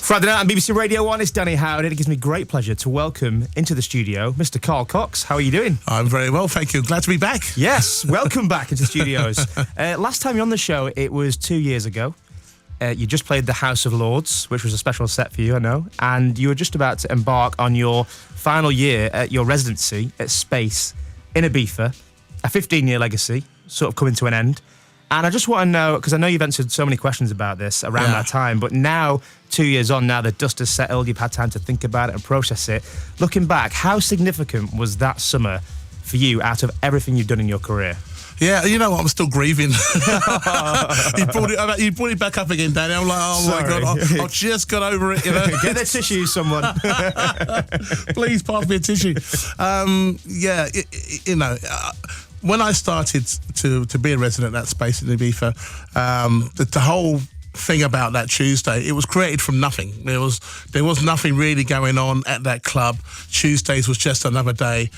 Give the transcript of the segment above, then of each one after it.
Friday night on BBC Radio 1, it's Danny Howard, and it gives me great pleasure to welcome into the studio Mr. Carl Cox. How are you doing? I'm very well, thank you. Glad to be back. Yes, welcome back into the studios. Last time you were on the show, it was 2 years ago. You just played the House of Lords, which was a special set for you, I know, and you were just about to embark on your final year at your residency at Space in Ibiza, a 15-year legacy, sort of coming to an end. And I just want to know, because I know you've answered so many questions about this around that time, but now, 2 years on, now the dust has settled, you've had time to think about it and process it. Looking back, how significant was that summer for you out of everything you've done in your career? Yeah, you know what? I'm still grieving. You brought it back up again, Danny. I'm like, oh Sorry. my God, I've just got over it. You know? Get the tissue, someone. Please pass me a tissue. When I started to be a resident at that Space in Ibiza, the whole thing about that Tuesday, it was created from nothing. There was nothing really going on at that club. Tuesdays was just another day,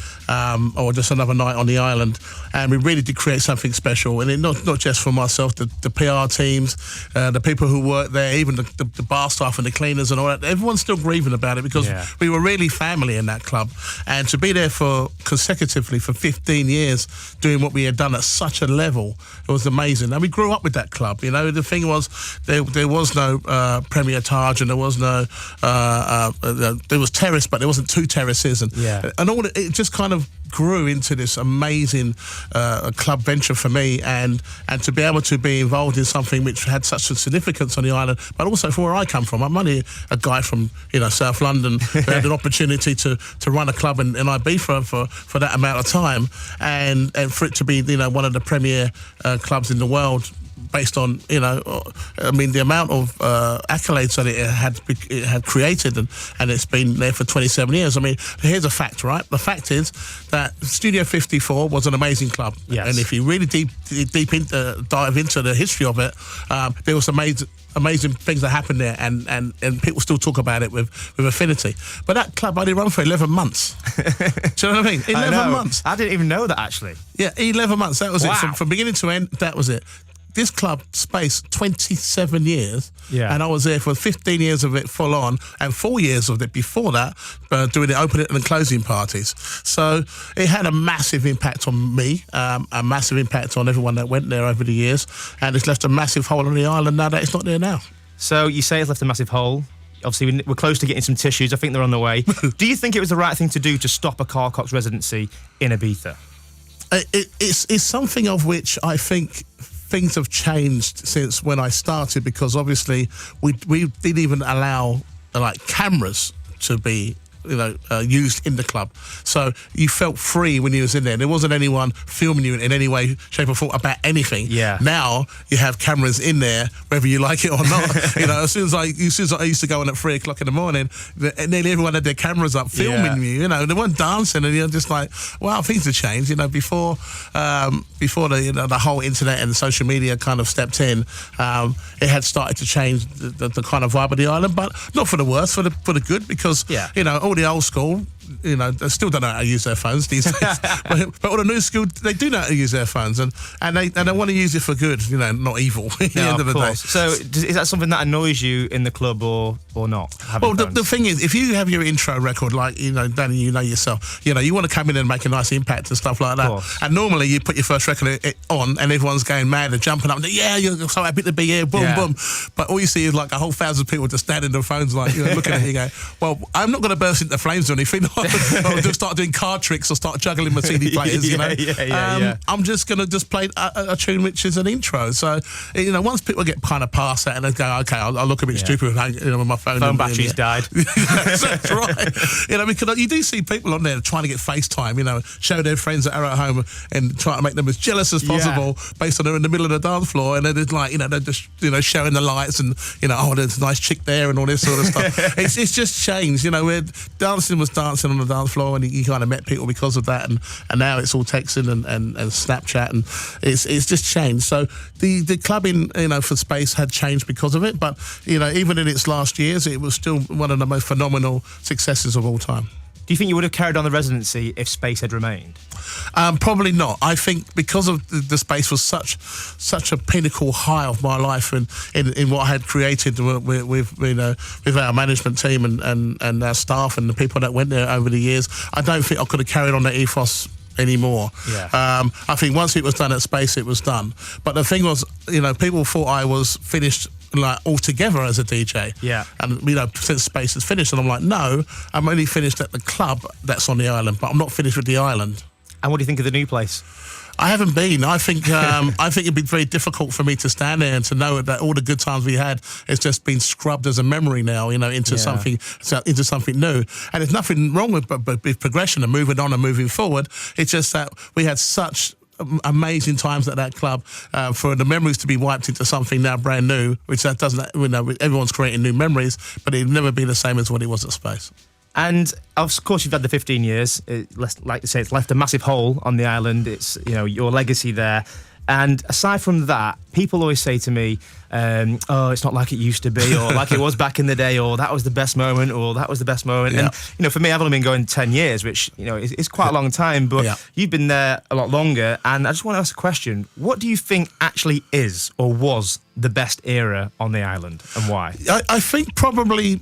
or just another night on the island, and we really did create something special. And it not just for myself, the PR teams, the people who worked there, even the bar staff and the cleaners and all that. Everyone's still grieving about it because we were really family in that club, and to be there for consecutively for 15 years doing what we had done at such a level, it was amazing. And we grew up with that club. You know, the thing was, there was no Premier Taj, and there was no there was terrace, but there wasn't two terraces, and all it just kind of grew into this amazing club venture for me, and to be able to be involved in something which had such a significance on the island, but also from where I come from. I'm only a guy from South London who had an opportunity to run a club in Ibiza for that amount of time, and for it to be one of the premier clubs in the world, based on, the amount of accolades that it had created, and it's been there for 27 years. I mean, here's a fact, right? The fact is that Studio 54 was an amazing club. Yes. And if you really dive into the history of it, there was amazing things that happened there, and people still talk about it with affinity. But that club only ran for 11 months. Do you know what I mean? 11 months. I didn't even know that, actually. Yeah, 11 months. That was it. Wow. From beginning to end, that was it. This club, Space, 27 years, and I was there for 15 years of it full on, and 4 years of it before that, doing the opening and closing parties. So it had a massive impact on me, a massive impact on everyone that went there over the years, and it's left a massive hole on the island now that it's not there now. So you say it's left a massive hole. Obviously, we're close to getting some tissues. I think they're on the way. Do you think it was the right thing to do to stop a Carl Cox residency in Ibiza? It's something of which I think things have changed since when I started, because obviously we didn't even allow cameras to be used in the club. So you felt free when you was in there. There wasn't anyone filming you in any way, shape or form about anything. Yeah. Now you have cameras in there, whether you like it or not. As soon as I used to go on at 3 o'clock in the morning, nearly everyone had their cameras up filming you. They weren't dancing, and you're just like, wow, things have changed. Before the whole internet and social media kind of stepped in, it had started to change the kind of vibe of the island, but not for the worse, for the good, because all the old school, they still don't know how to use their phones these days. but all the new school, they do know how to use their phones, and they want to use it for good, not evil. At the end of the day. So is that something that annoys you in the club or not? Well, the thing is, if you have your intro record, like Danny, yourself, you want to come in and make a nice impact and stuff like that. And normally you put your first record on, and everyone's going mad and jumping up, and you're so happy to be here, boom, boom. But all you see is like a whole 1,000 people just standing on their phones, like looking at you, going, well, I'm not going to burst into flames or anything. I'll just start doing card tricks or start juggling my CD players. I'm just going to just play a tune which is an intro. So once people get kind of past that and they go, okay, I'll look a bit stupid with my phone. Phone battery's died. That's right. Because you do see people on there trying to get FaceTime. Show their friends that are at home and try to make them as jealous as possible, based on they're in the middle of the dance floor, and they're just like they're just showing the lights, and there's a nice chick there and all this sort of stuff. It's just changed. Where dancing was dancing on the dance floor, and you kind of met people because of that, and now it's all texting and Snapchat, and it's just changed. So the clubbing for Space had changed because of it, but even in its last years, it was still one of the most phenomenal successes of all time. Do you think you would have carried on the residency if space had remained? Probably not. I think because of the space was such a pinnacle high of my life in what I had created with our management team and our staff and the people that went there over the years, I don't think I could have carried on that ethos anymore. Yeah. I think once it was done at space, it was done. But the thing was, people thought I was finished like altogether as a DJ. Yeah. And since space is finished, and I'm like, no, I'm only finished at the club that's on the island, but I'm not finished with the island. And what do you think of the new place? I haven't been. I think it'd be very difficult for me to stand there and to know that all the good times we had has just been scrubbed as a memory now, into something new. And there's nothing wrong with progression and moving on and moving forward. It's just that we had such amazing times at that club for the memories to be wiped into something now brand new, which that doesn't. Everyone's creating new memories, but it'll never be the same as what it was at space. And of course, you've had the 15 years. Like you say, it's left a massive hole on the island. It's your legacy there. And aside from that, people always say to me, "Oh, it's not like it used to be, or like it was back in the day, or that was the best moment, or that was the best moment." Yeah. And for me, I've only been going 10 years, which is quite a long time. But you've been there a lot longer. And I just want to ask a question: what do you think actually is or was the best era on the island, and why? I think probably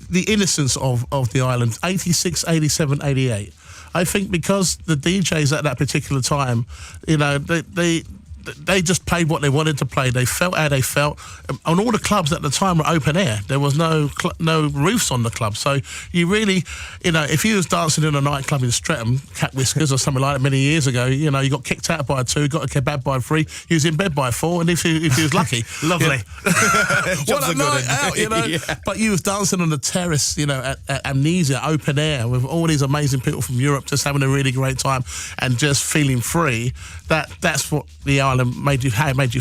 the innocence of the island, 86, 87, 88. I think because the DJs at that particular time, they just played what they wanted to play. They felt how they felt. And all the clubs at the time were open air. There was no roofs on the club. So you really, if you was dancing in a nightclub in Streatham, Cat Whiskers or something like that many years ago, you got kicked out by 2, got a kebab by 3, you was in bed by 4, and if you was lucky. Lovely. What a night out, Yeah. But you was dancing on the terrace, at Amnesia, open air, with all these amazing people from Europe just having a really great time and just feeling free. That's what the island made you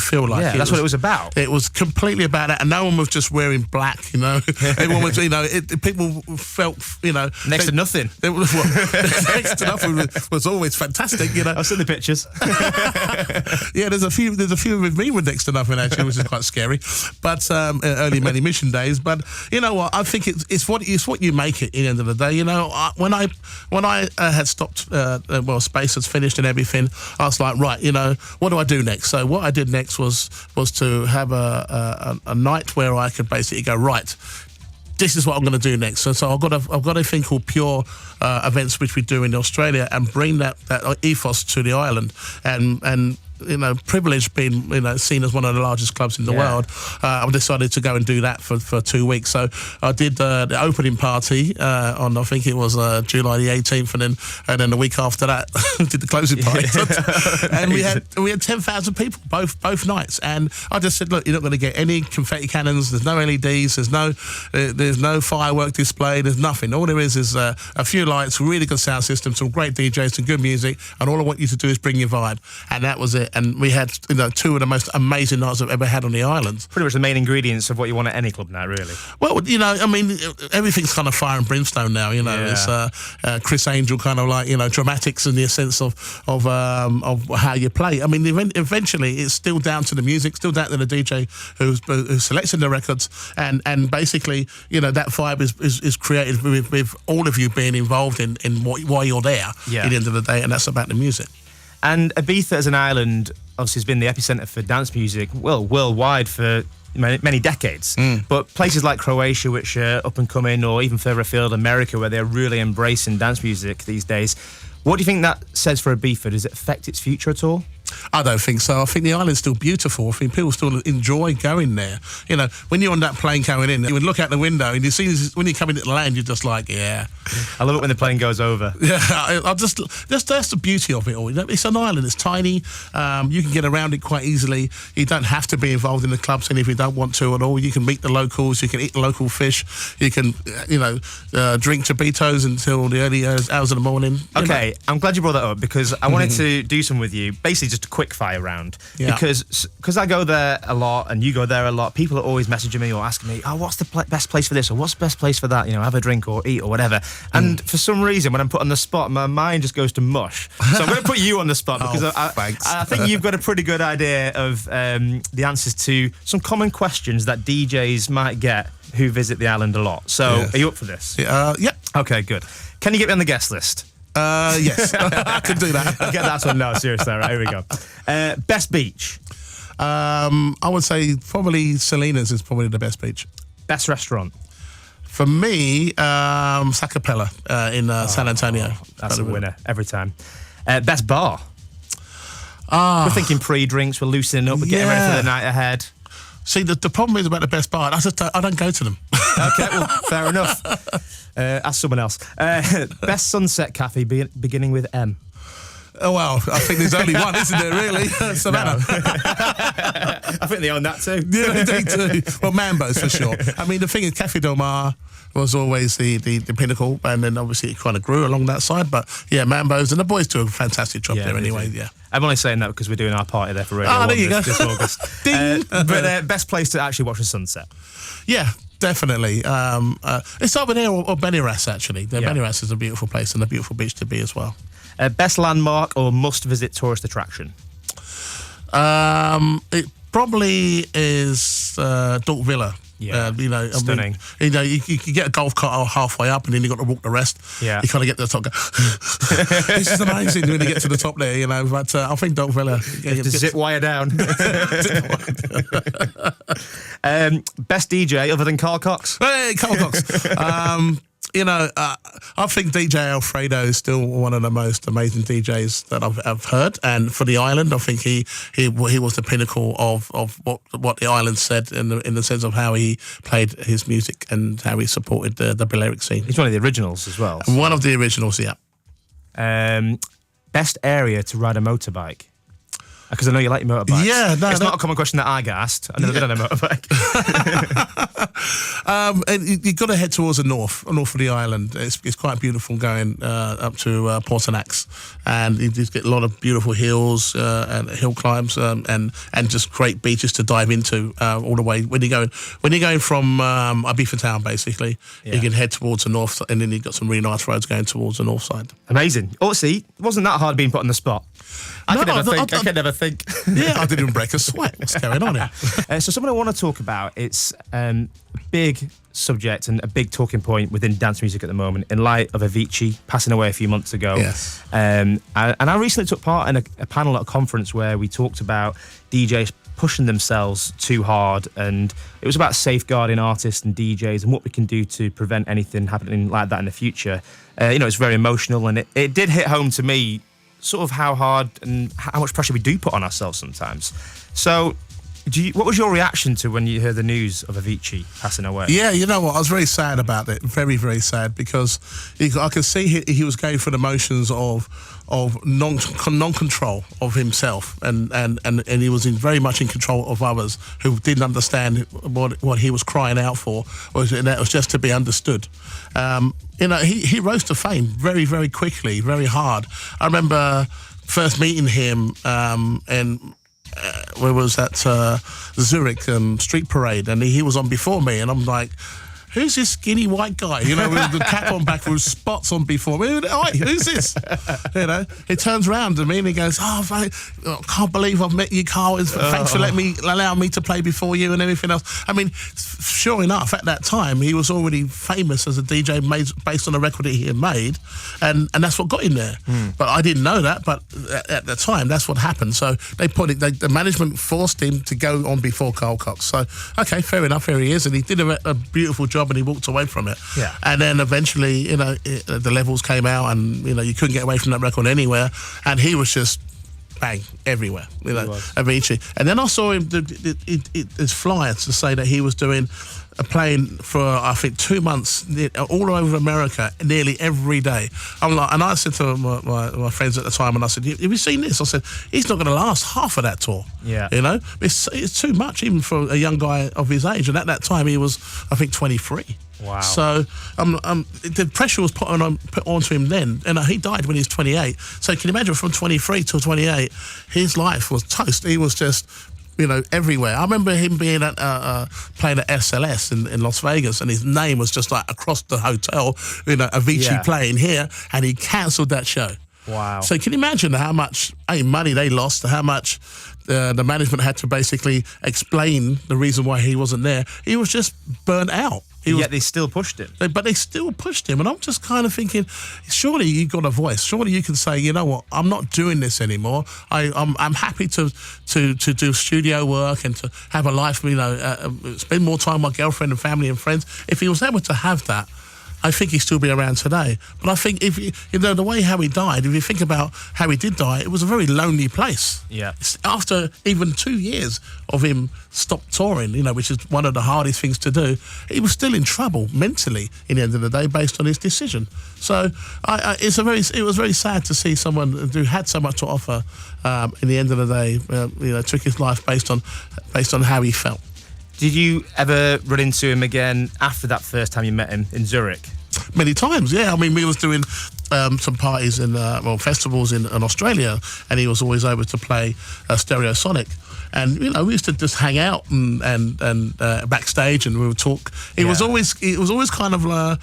feel like. Yeah, that's what it was about. It was completely about that, and no one was just wearing black. Everyone was. People felt. Next to nothing. Next to nothing was always fantastic. I've seen the pictures. Yeah, there's a few with me with next to nothing actually, which is quite scary. But early many mission days. But you know what? I think it's what you make it. At the end of the day, when I had stopped, space had finished and everything, I was like, right, what do I do next? So what I did next was to have a night where I could basically go, right, this is what I'm going to do next. So I've got a thing called Pure events, which we do in Australia, and bring that ethos to the island. And privilege being seen as one of the largest clubs in the world, I decided to go and do that for 2 weeks. So I did the opening party on, I think it was July the 18th, and then the week after that did the closing party. And we had 10,000 people both nights. And I just said, look, you're not going to get any confetti cannons. There's no LEDs. There's no firework display. There's nothing. All there is a few lights, really good sound system, some great DJs, some good music, and all I want you to do is bring your vibe. And that was it. And we had 2 of the most amazing nights I've ever had on the island. Pretty much the main ingredients of what you want at any club now, really. Well, everything's kind of fire and brimstone now. It's Chris Angel kind of like dramatics in the sense of how you play. I mean, eventually it's still down to the music, still down to the DJ who's selecting the records, and basically that vibe is created with all of you being involved in why you're there at the end of the day, and that's about the music. And Ibiza as an island obviously has been the epicenter for dance music, worldwide for many decades. But places like Croatia, which are up and coming, or even further afield, America, where they're really embracing dance music these days. What do you think that says for Ibiza? Does it affect its future at all? I don't think so. I think the island's still beautiful. I think people still enjoy going there. When you're on that plane going in, you would look out the window and you see when you come into the land, you're just like, yeah. I love it when the plane goes over. Yeah, that's the beauty of it all. It's an island. It's tiny. You can get around it quite easily. You don't have to be involved in the club scene if you don't want to at all. You can meet the locals. You can eat the local fish. You can, drink Chapitos until the early hours of the morning. Okay, I'm glad you brought that up because I wanted to do some with you. Basically, just a quick fire round. Yeah. Because I go there a lot and you go there a lot. People are always messaging me or asking me, "Oh, what's the best place for this or what's the best place for that? Have a drink or eat or whatever." And for some reason, when I'm put on the spot, my mind just goes to mush. So I'm going to put you on the spot because I think you've got a pretty good idea of the answers to some common questions that DJs might get who visit the island a lot. So, Are you up for this? Yeah. Okay, good. Can you get me on the guest list? Yes, I could do that. Get that one. No, seriously. All right, here we go. Best beach? I would say probably Salinas is probably the best beach. Best restaurant? For me, Sacapella in San Antonio. That's a winner every time. Best bar? We're thinking pre-drinks, we're loosening up, we're getting ready for the night ahead. See, the problem is about the best bar, I don't go to them. Okay, well, fair enough. Ask someone else. Best sunset cafe beginning with M? Oh, well, I think there's only one, isn't there, really? Savannah. I think they own that too. Yeah, they do. Well, Mambo's for sure. I mean, the thing is, Cafe Del Mar was always the pinnacle, and then obviously it kind of grew along that side. But yeah, Mambo's, and the boys do a fantastic job there anyway. Yeah. I'm only saying that because we're doing our party there for Radio Oh, 1 there you go. this August. But best place to actually watch the sunset? Yeah, definitely. It's over there or Beniras, actually. Beniras is a beautiful place and a beautiful beach to be as well. Best landmark or must-visit tourist attraction? It probably is Dork Villa. Yeah, stunning. You can get a golf cart halfway up, and then you got to walk the rest. Yeah, you kind of get to the top. This is amazing when you get to the top there, But I think Dork Villa. Zip wire down. Best DJ other than Carl Cox? Hey, Carl Cox. I think DJ Alfredo is still one of the most amazing DJs that I've heard, and for the island, I think he was the pinnacle of what the island said in the sense of how he played his music and how he supported the Balearic scene. He's one of the originals as well. One of the originals, yeah. Best area to ride a motorbike? Because I know you like your motorbikes. Yeah, it's not a common question that I get asked. I've never been on a motorbike. And you've got to head towards the north of the island. It's quite beautiful going up to Portanax, and you just get a lot of beautiful hills and hill climbs and just great beaches to dive into all the way. When you're going from Ibiza town, basically, you can head towards the north, and then you've got some really nice roads going towards the north side. Amazing. Oh, see, it wasn't that hard being put on the spot. I could never think. Yeah, I didn't even break a sweat. What's going on here? So something I want to talk about, it's a big subject and a big talking point within dance music at the moment in light of Avicii passing away a few months ago. Yes. And I recently took part in a panel at a conference where we talked about DJs pushing themselves too hard, and it was about safeguarding artists and DJs and what we can do to prevent anything happening like that in the future. It's very emotional, and it did hit home to me sort of how hard and how much pressure we do put on ourselves sometimes. So, what was your reaction to when you heard the news of Avicii passing away? Yeah, you know what? I was very sad about it. Very, very sad, because I could see he was going through the motions of non-control of himself, and he was very much in control of others who didn't understand what he was crying out for, and that was just to be understood. He rose to fame very, very quickly, very hard. I remember first meeting him where was that Zurich street parade, and he was on before me, and I'm like, who's this skinny white guy, with the cap on back with spots on before me? Who's this? He turns around to me and he goes, I can't believe I've met you, Carl. Thanks for allowing me to play before you and everything else. I mean, sure enough, at that time, he was already famous as a DJ based on a record that he had made, and that's what got him there. But I didn't know that, but at the time, that's what happened. So the management forced him to go on before Carl Cox. So, okay, fair enough, here he is, and he did a beautiful job, and he walked away from it. Yeah. And then eventually, the levels came out, and you couldn't get away from that record anywhere, and he was just bang everywhere. Avicii. And then I saw him his flyers to say that he was playing for I think 2 months all over America, nearly every day. I'm like, and I said to my friends at the time, and I said, have you seen this? I said, he's not going to last half of that tour. Yeah. It's too much even for a young guy of his age, and at that time he was I think 23. Wow. So the pressure was put onto him then, and he died when he was 28. So can you imagine, from 23 till 28, his life was toast. He was just everywhere. I remember him being at playing at SLS in Las Vegas, and his name was just like across the hotel, Avicii playing here, and he cancelled that show. Wow. So can you imagine how much money they lost, how much the management had to basically explain the reason why he wasn't there? He was just burnt out. Yet they still pushed him. But they still pushed him. And I'm just kind of thinking, surely you've got a voice. Surely you can say, you know what, I'm not doing this anymore. I'm happy to do studio work and to have a life, spend more time with my girlfriend and family and friends. If he was able to have that, I think he'd still be around today. But I think the way how he died, if you think about how he did die, it was a very lonely place. Yeah. After even 2 years of him stopped touring, which is one of the hardest things to do, he was still in trouble mentally in the end of the day based on his decision. So it was very sad to see someone who had so much to offer in the end of the day, took his life based on how he felt. Did you ever run into him again after that first time you met him in Zurich? Many times, yeah. I mean, we was doing some parties in festivals in Australia, and he was always able to play Stereosonic. And we used to just hang out and backstage, and we would talk. It was always kind of a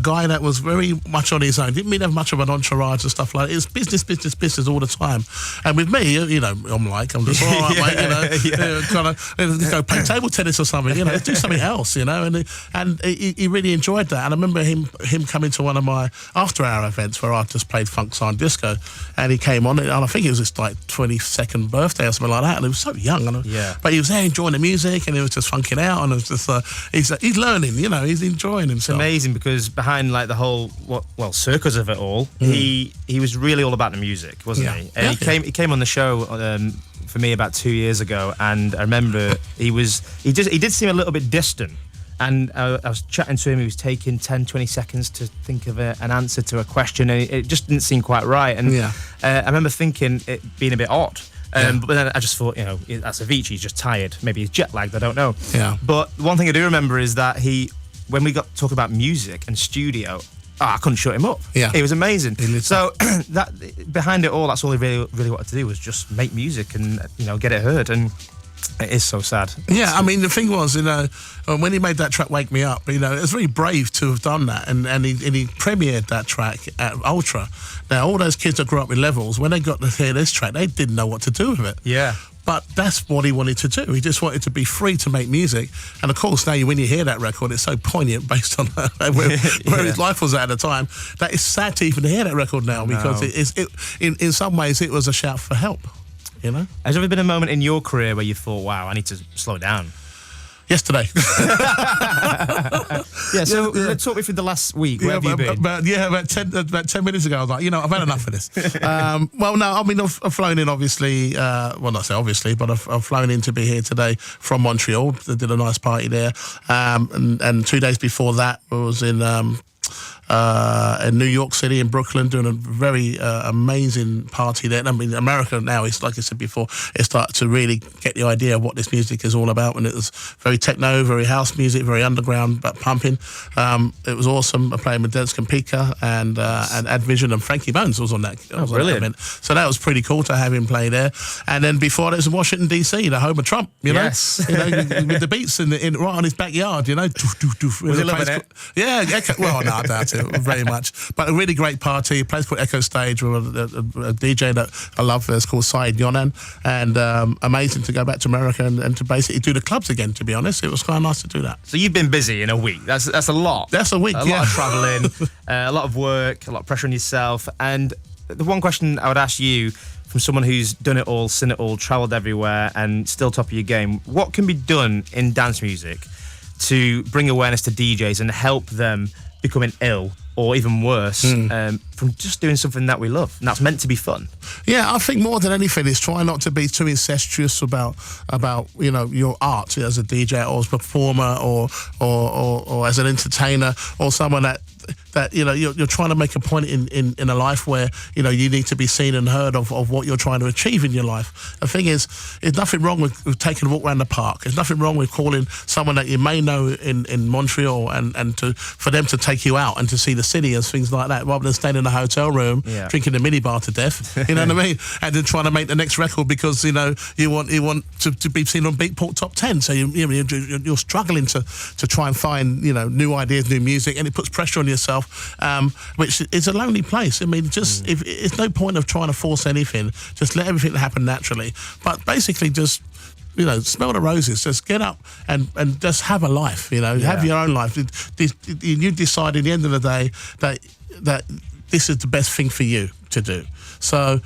guy that was very much on his own. Didn't really have much of an entourage and stuff like that. It was business all the time. And with me, I'm just all right, mate. Kind of go play table tennis or something. Do something else. And he really enjoyed that. And I remember him coming to one of my after-hour events where I just played funk, soul, and disco, and he came on, and I think it was his 22nd birthday or something like that. And it was so young, but he was there enjoying the music, and he was just funking out, and it was just he's learning, he's enjoying himself. It's amazing because behind like the whole circus of it all, he was really all about the music, wasn't he? And he came on the show for me about 2 years ago, and I remember he did seem a little bit distant. And I was chatting to him. He was taking 10, 20 seconds to think of an answer to a question, and it just didn't seem quite right. And I remember thinking it being a bit odd. But then I just thought, that's Avicii, he's just tired. Maybe he's jet lagged, I don't know. Yeah. But one thing I do remember is that when we got to talk about music and studio, I couldn't shut him up. Yeah. It was amazing. So that behind it all, that's all he really wanted to do was just make music and, get it heard. And it is so sad. Yeah, I mean, the thing was, when he made that track Wake Me Up, it was very brave to have done that. And he premiered that track at Ultra. Now, all those kids that grew up with Levels, when they got to hear this track, they didn't know what to do with it. Yeah. But that's what he wanted to do. He just wanted to be free to make music. And of course, now when you hear that record, it's so poignant based on where his life was at the time. That it's sad to even hear that record now because in some ways it was a shout for help. Has there ever been a moment in your career where you thought, wow, I need to slow down? Yesterday. Talk me through the last week. Where have you been? About 10 minutes ago, I was like, I've had enough of this. I've flown in, obviously. Not say obviously, but I've flown in to be here today from Montreal. I did a nice party there. And 2 days before that, I was in New York City, in Brooklyn, doing a very amazing party there. I mean, America now, it's like I said before, it started to really get the idea of what this music is all about. And it was very techno, very house music, very underground, but pumping. It was awesome. I played with Dennis Kampika and Advision, and Frankie Bones was on that. Brilliant. So that was pretty cool to have him play there. And then before that was in Washington, D.C., the home of Trump, Yes. with the beats right on his backyard, Was he loving it? Yeah, well, no, I doubt it very much. But a really great party, a place called Echo Stage with a DJ that I love. It's called Syed Yonan. And amazing to go back to America and to basically do the clubs again, to be honest. It was quite nice to do that. So you've been busy in a week. That's a lot. That's a week, A lot of travelling, a lot of work, a lot of pressure on yourself. And the one question I would ask you, from someone who's done it all, seen it all, travelled everywhere, and still top of your game, what can be done in dance music to bring awareness to DJs and help them becoming ill or even worse from just doing something that we love and that's meant to be fun? Yeah, I think more than anything is try not to be too incestuous about your art as a DJ or as a performer or as an entertainer or someone that you're trying to make a point in a life where you need to be seen and heard of what you're trying to achieve in your life. The thing is, there's nothing wrong with taking a walk around the park. There's nothing wrong with calling someone that you may know in Montreal and for them to take you out and to see the city and things like that, rather than staying in a hotel room drinking a minibar to death. You know what I mean? And then trying to make the next record because you want to be seen on Beatport Top 10. So you're struggling to try and find new ideas, new music, and it puts pressure on yourself. which is a lonely place. I mean, just it's no point of trying to force anything. Just let everything happen naturally. But basically, just smell the roses. Just get up and just have a life. Have your own life. You decide at the end of the day that this is the best thing for you to do. So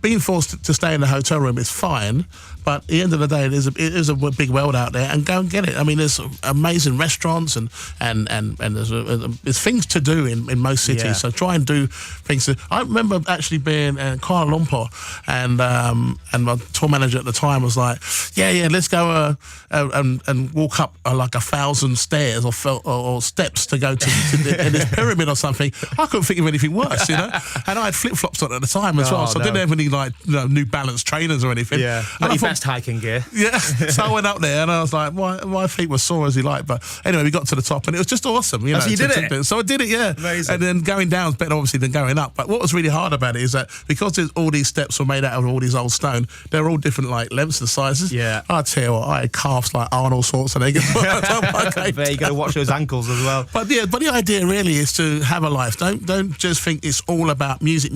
being forced to stay in the hotel room is fine, but at the end of the day, it is a big world out there, and go and get it. I mean, there's amazing restaurants and there's things to do in most cities. Yeah. So try and do things. I remember actually being in Kuala Lumpur, and my tour manager at the time was like, "Yeah, let's go and walk up like 1,000 stairs or steps to go to this pyramid or something." I couldn't think of anything worse, and I had flip flops on at the time as well, so I didn't have any New Balance trainers or anything. Yeah, and not your best hiking gear. Yeah, so I went up there and I was like, my feet were sore as you like, but anyway, we got to the top and it was just awesome. So you did it? So I did it, yeah. Amazing. And then going down is better obviously than going up. But what was really hard about it is that because all these steps were made out of all these old stone, they're all different lengths and sizes. Yeah. I tell you what, I had calves like Arnold Schwarzenegger. There you got to watch those ankles as well. But the idea really is to have a life. Don't just think it's all about music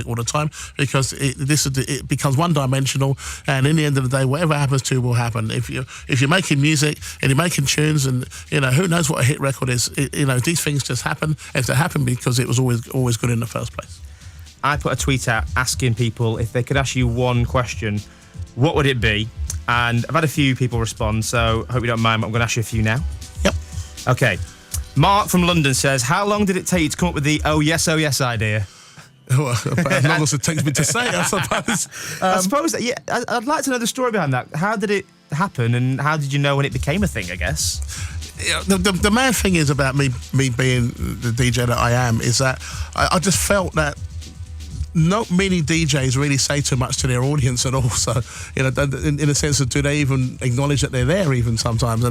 all the time, because it becomes one-dimensional, and in the end of the day, whatever happens to you will happen. If you're making music and you're making tunes, and who knows what a hit record is, these things just happen. If they happen because it was always good in the first place. I put a tweet out asking people if they could ask you one question, what would it be? And I've had a few people respond, so I hope you don't mind, but I'm going to ask you a few now. Yep. Okay. Mark from London says, how long did it take you to come up with the oh yes idea? Well, as long as it takes me to say it, I suppose. I suppose, yeah, I'd like to know the story behind that. How did it happen, and how did you know when it became a thing, I guess? Yeah, the main thing is about me being the DJ that I am is that I just felt that not many DJs really say too much to their audience at all. So, in a sense of, do they even acknowledge that they're there even sometimes?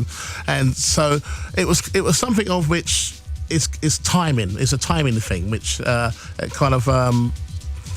And so it was something of which is timing. It's a timing thing, which kind of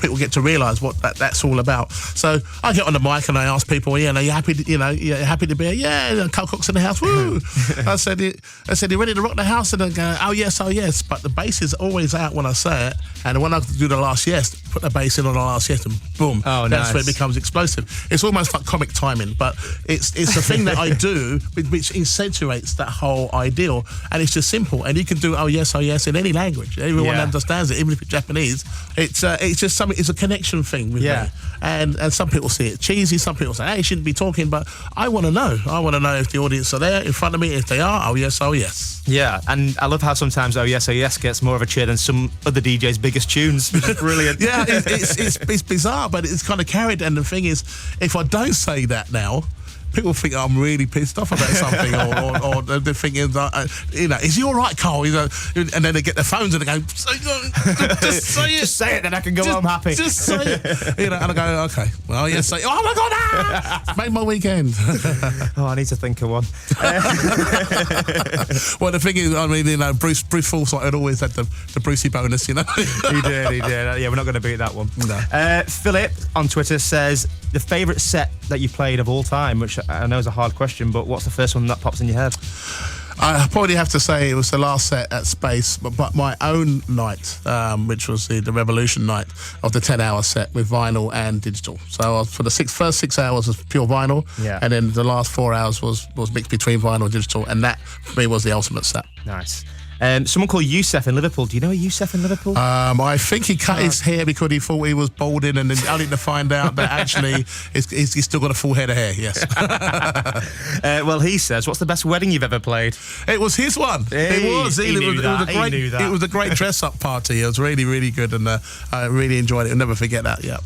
people get to realise what that's all about. So I get on the mic and I ask people, are you happy? You're happy to be here? Yeah, Cox in the house. Woo! I said, you ready to rock the house? And they go, oh yes. But the bass is always out when I say it, and when I do the last yes, put the bass in on the last yes, and boom, that's where it becomes explosive. It's almost like comic timing, but it's a thing that I do which accentuates that whole ideal, and it's just simple. And you can do oh yes in any language. Everyone understands it, even if it's Japanese. It's just something. It's a connection thing with me. And some people see it cheesy, some people say, hey, you shouldn't be talking, but I want to know. I want to know if the audience are there in front of me. If they are, oh yes. Yeah, and I love how sometimes oh yes gets more of a cheer than some other DJ's biggest tunes, which is brilliant. Yeah, it's bizarre, but it's kind of carried. And the thing is, if I don't say that now, people think I'm really pissed off about something, or they're thinking, is he all right, Carl? And then they get their phones and they go, just say it. Just say it, then I can go home happy. Just say it. And I go, okay, well, yes, say it. Oh my God, it's made my weekend. I need to think of one. Well, the thing is, I mean, Bruce Forsyth had always had the Brucey bonus, He did. Yeah, we're not going to beat that one. No. Philip on Twitter says, the favourite set that you played of all time, which I know is a hard question, but what's the first one that pops in your head? I probably have to say it was the last set at Space, but my own night, which was the Revolution night of the 10-hour set with vinyl and digital. So for the first 6 hours was pure vinyl, and then the last 4 hours was mixed between vinyl and digital, and that for me was the ultimate set. Nice. Someone called Youssef in Liverpool. Do you know a Youssef in Liverpool? I think he cut his hair because he thought he was balding, and then only to find out that actually he's still got a full head of hair, yes. Well, he says, what's the best wedding you've ever played? It was his one. He knew that. It was a great dress-up party. It was really, really good, and I really enjoyed it. I'll never forget that, yeah.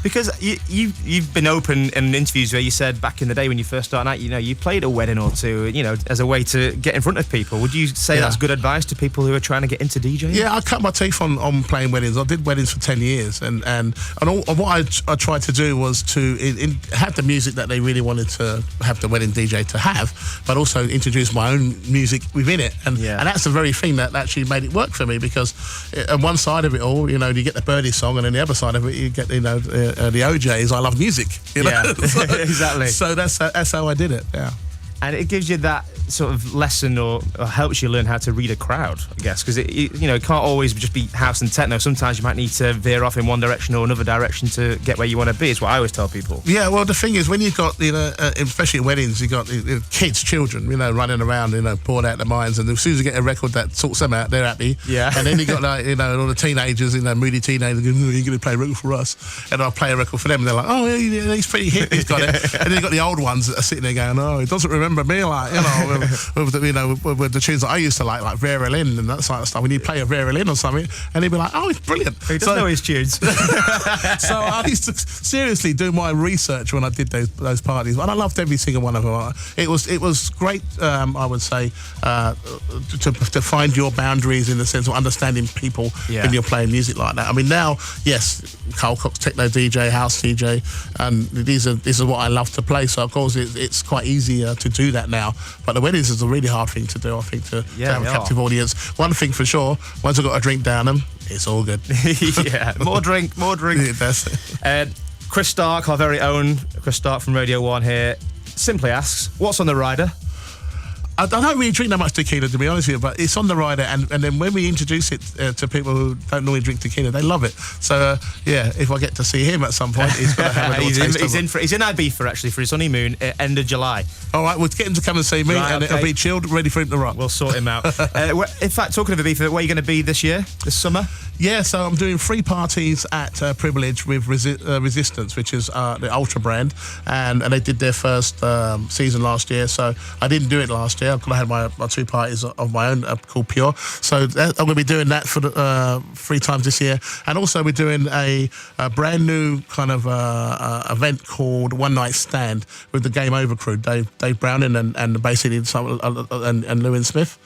Because you've been open in interviews where you said back in the day when you first started out, you played a wedding or two, as a way to get in front of people. Would you say that's good advice to people who are trying to get into DJing? Yeah, I cut my teeth on playing weddings. I did weddings for 10 years, and what I tried to do was to have the music that they really wanted to have the wedding DJ to have, but also introduce my own music within it, and that's the very thing that actually made it work for me, because on one side of it all, you get the Birdie song, and then the other side of it, you get the OJ's I Love Music. Yeah, exactly. So that's how I did it. Yeah. And it gives you that sort of lesson or helps you learn how to read a crowd, I guess, because it can't always just be house and techno. Sometimes you might need to veer off in one direction or another direction to get where you want to be. It's what I always tell people. Yeah, well, the thing is, when you've got, especially at weddings, you've got kids, children, running around, bored out of their minds, and as soon as you get a record that sorts them out, they're happy. Yeah. And then you've got, all the teenagers, moody teenagers, going, you're going to play a record for us. And I'll play a record for them, and they're like, oh, yeah, he's pretty hip, he's got it. And then you've got the old ones that are sitting there going, oh, he doesn't remember me, with the tunes that I used to like Vera Lynn and that sort of stuff. When you play a Vera Lynn or something, and he'd be like, oh, it's brilliant. He doesn't know his tunes. So I used to seriously do my research when I did those parties, and I loved every single one of them. It was great, I would say, to find your boundaries in the sense of understanding people when you're playing music like that. I mean, now, yes, Carl Cox, techno DJ, house DJ, and this is what I love to play. So of course it's quite easier to do that now. But the weddings is a really hard thing to do, I think, to have a captive audience. One thing for sure, once I've got a drink down them, it's all good. Yeah, more drink. Yeah, that's it. Chris Stark, our very own Chris Stark from Radio 1 here, simply asks, what's on the rider? I don't really drink that much tequila, to be honest with you, but it's on the rider, and then when we introduce it to people who don't normally drink tequila, they love it. So, if I get to see him at some point, he's going to have a little taste of it. He's in Ibiza, actually, for his honeymoon, end of July. All right, we'll get him to come and see me, it'll be chilled, ready for him to rock. We'll sort him out. In fact, talking of Ibiza, where are you going to be this summer? Yeah, so I'm doing 3 parties at Privilege with Resistance, which is the Ultra brand, and they did their first season last year, so I didn't do it last year. I had my 2 parties of my own called Pure, so I'm going to be doing that for 3 times this year, and also we're doing a brand new kind of event called One Night Stand with the Game Over crew, Dave Browning and basically and Owen Smith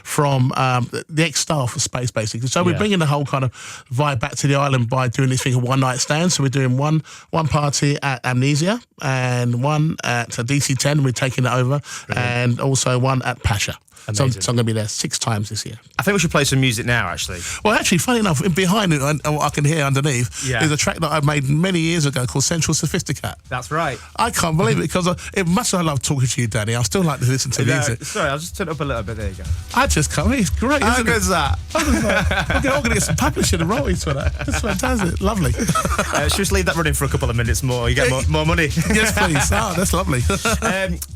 from the ex-staff of Space, basically. So we're bringing the whole kind of vibe back to the island by doing this thing of One Night Stand. So we're doing one party at Amnesia and one at DC10. We're taking it over. Brilliant. And also one at Pasha. So I'm going to be there 6 times this year. I think we should play some music now, actually. Well, actually, funny enough, behind it, and what I can hear underneath, is a track that I made many years ago called Central Sophisticat. That's right. I can't believe it, because it must have loved talking to you, Danny. I still like to listen to music. Sorry, I'll just turn it up a little bit. There you go. I just can't. It's great, isn't it? How good is that? I'm going to get some publishing and royalties for that. That's fantastic. Lovely. Should we just leave that running for a couple of minutes more? You get more money. Yes, please. Oh, that's lovely.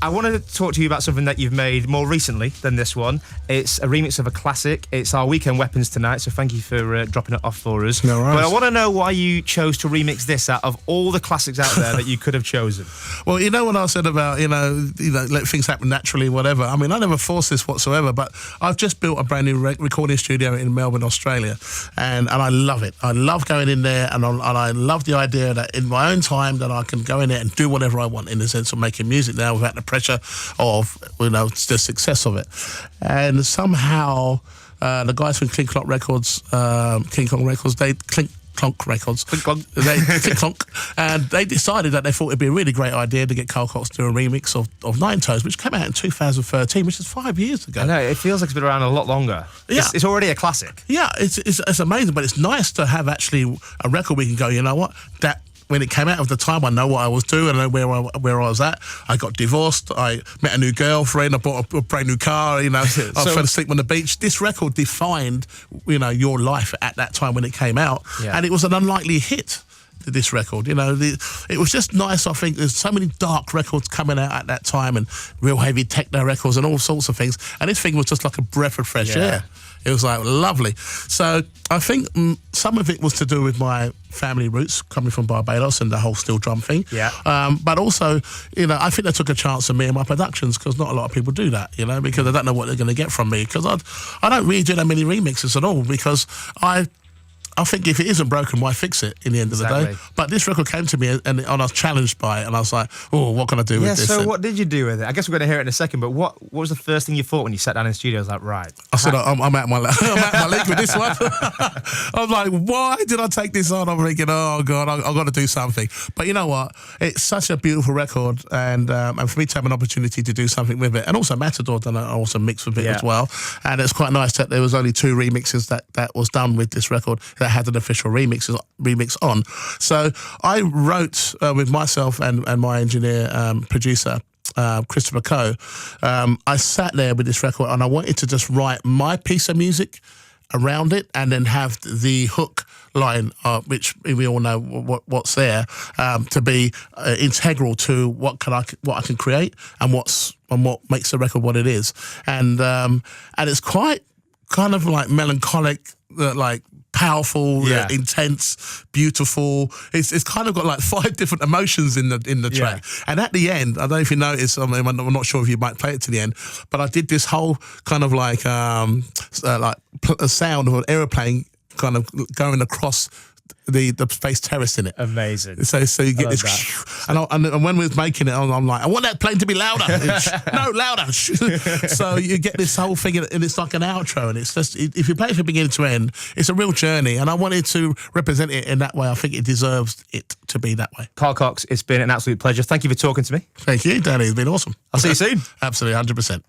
I want to talk to you about something that you've made more recently than this one. It's a remix of a classic. It's our Weekend Weapons tonight, so thank you for dropping it off for us. No worries. But I want to know why you chose to remix this out of all the classics out there that you could have chosen. Well, when I said about, let things happen naturally, whatever, I mean, I never forced this whatsoever, but I've just built a brand new recording studio in Melbourne, Australia, and I love it. I love going in there, and I love the idea that in my own time that I can go in there and do whatever I want in the sense of making music now without the pressure of, the success of it. And somehow the guys from King Kong Records, they Clink Clonk Records, Clink Clonk, and they decided that they thought it'd be a really great idea to get Carl Cox to do a remix of Nine Toes, which came out in 2013, which is 5 years ago. I know, it feels like it's been around a lot longer. Yeah. It's already a classic. Yeah, it's amazing, but it's nice to have actually a record we can go, you know what, that when it came out of the time, I know what I was doing, I know where I was at. I got divorced, I met a new girlfriend, I bought a brand new car, I fell asleep on the beach. This record defined, your life at that time when it came out, and it was an unlikely hit. This record, it was just nice. I think there's so many dark records coming out at that time, and real heavy techno records and all sorts of things. And this thing was just like a breath of fresh air. It was like lovely. So I think some of it was to do with my family roots coming from Barbados and the whole steel drum thing. Yeah. But also, I think they took a chance on me and my productions, because not a lot of people do that, because they don't know what they're going to get from me. Because I don't really do that many remixes at all, because I think if it isn't broken, why fix it in the end of the day? But this record came to me and I was challenged by it, and I was like, oh, what can I do with this? So what did you do with it? I guess we're going to hear it in a second, but what was the first thing you thought when you sat down in the studio? I was like, right. I said, I'm out my league with this one. I was like, why did I take this on? I'm thinking, oh, God, I've got to do something. But you know what? It's such a beautiful record, and for me to have an opportunity to do something with it, and also Matador done an awesome mix with it as well. And it's quite nice that there was only 2 remixes that was done with this record that had an official remix on. So I wrote with myself and my engineer, producer, Christopher Coe, I sat there with this record and I wanted to just write my piece of music around it and then have the hook line, which we all know what's there, to be integral to what I can create and what makes the record what it is. And it's quite kind of like melancholic, like powerful, intense, beautiful. It's kind of got like 5 different emotions in the track. And at the end, I don't know if you noticed, I'm not sure if you might play it to the end, but I did this whole kind of like a sound of an aeroplane kind of going across the space terrace in it. Amazing. So you get this, and when we was making it, I'm like, I want that plane to be louder. No, louder. So you get this whole thing, and it's like an outro, and it's just, if you play it from beginning to end, it's a real journey, and I wanted to represent it in that way. I think it deserves it to be that way. Carl Cox, it's been an absolute pleasure. Thank you for talking to me. Thank you, Danny. It's been awesome. I'll see you soon. Absolutely, 100%.